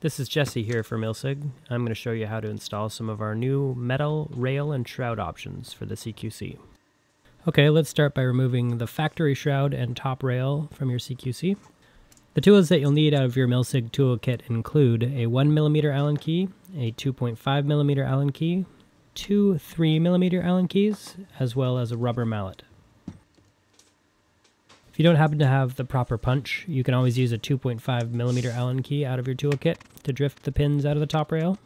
This is Jesse here for MILSIG. I'm going to show you how to install some of our new metal, rail, and shroud options for the CQC. Okay, let's start by removing the factory shroud and top rail from your CQC. The tools that you'll need out of your MILSIG toolkit include a 1mm Allen key, a 2.5mm Allen key, two 3mm Allen keys, as well as a rubber mallet. If you don't happen to have the proper punch, you can always use a 2.5mm Allen key out of your toolkit to drift the pins out of the top rail.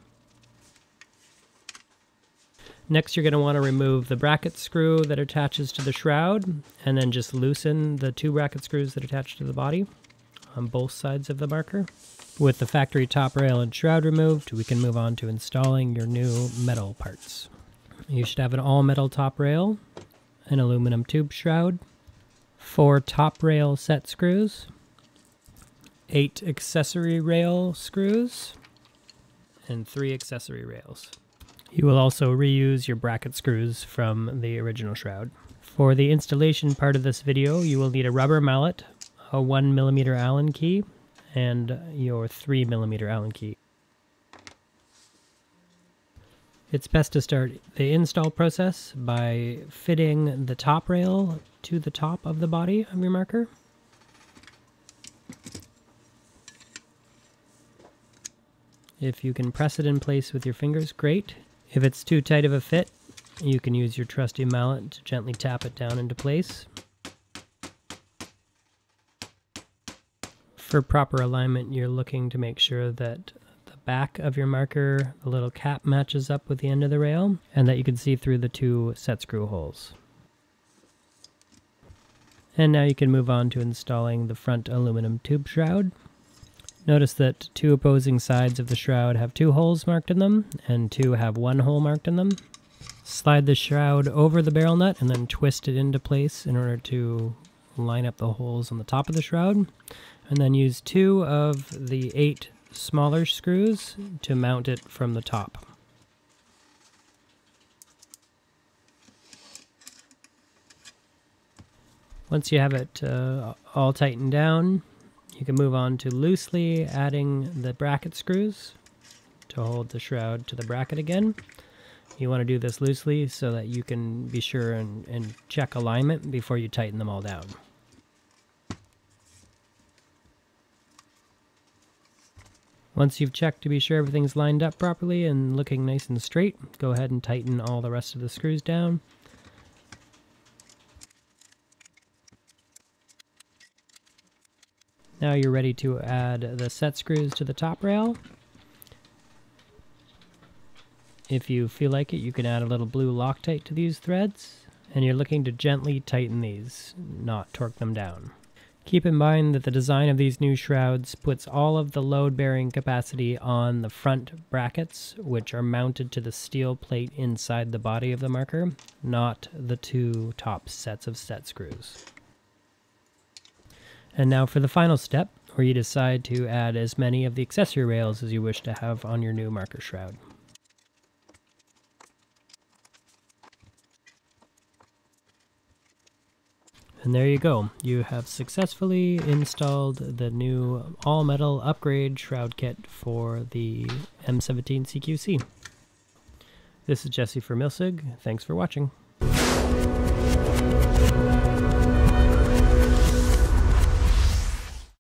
Next, you're going to want to remove the bracket screw that attaches to the shroud, and then just loosen the two bracket screws that attach to the body on both sides of the marker. With the factory top rail and shroud removed, we can move on to installing your new metal parts. You should have an all-metal top rail, an aluminum tube shroud, 4 top rail set screws, 8 accessory rail screws, and 3 accessory rails. You will also reuse your bracket screws from the original shroud. For the installation part of this video, you will need a rubber mallet, a 1mm Allen key, and your 3mm Allen key. It's best to start the install process by fitting the top rail to the top of the body of your marker. If you can press it in place with your fingers, great. If it's too tight of a fit, you can use your trusty mallet to gently tap it down into place. For proper alignment, you're looking to make sure that the back of your marker, the little cap, matches up with the end of the rail, and that you can see through the 2 set screw holes. And now you can move on to installing the front aluminum tube shroud. Notice that 2 opposing sides of the shroud have 2 holes marked in them, and 2 have 1 hole marked in them. Slide the shroud over the barrel nut and then twist it into place in order to line up the holes on the top of the shroud. And then use 2 of the 8 smaller screws to mount it from the top. Once you have it all tightened down, you can move on to loosely adding the bracket screws to hold the shroud to the bracket again. You want to do this loosely so that you can be sure and check alignment before you tighten them all down. Once you've checked to be sure everything's lined up properly and looking nice and straight, go ahead and tighten all the rest of the screws down. Now you're ready to add the set screws to the top rail. If you feel like it, you can add a little blue Loctite to these threads, and you're looking to gently tighten these, not torque them down. Keep in mind that the design of these new shrouds puts all of the load-bearing capacity on the front brackets, which are mounted to the steel plate inside the body of the marker, not the 2 top sets of set screws. And now for the final step, where you decide to add as many of the accessory rails as you wish to have on your new marker shroud. And there you go. You have successfully installed the new all-metal upgrade shroud kit for the M17 CQC. This is Jesse for MILSIG. Thanks for watching.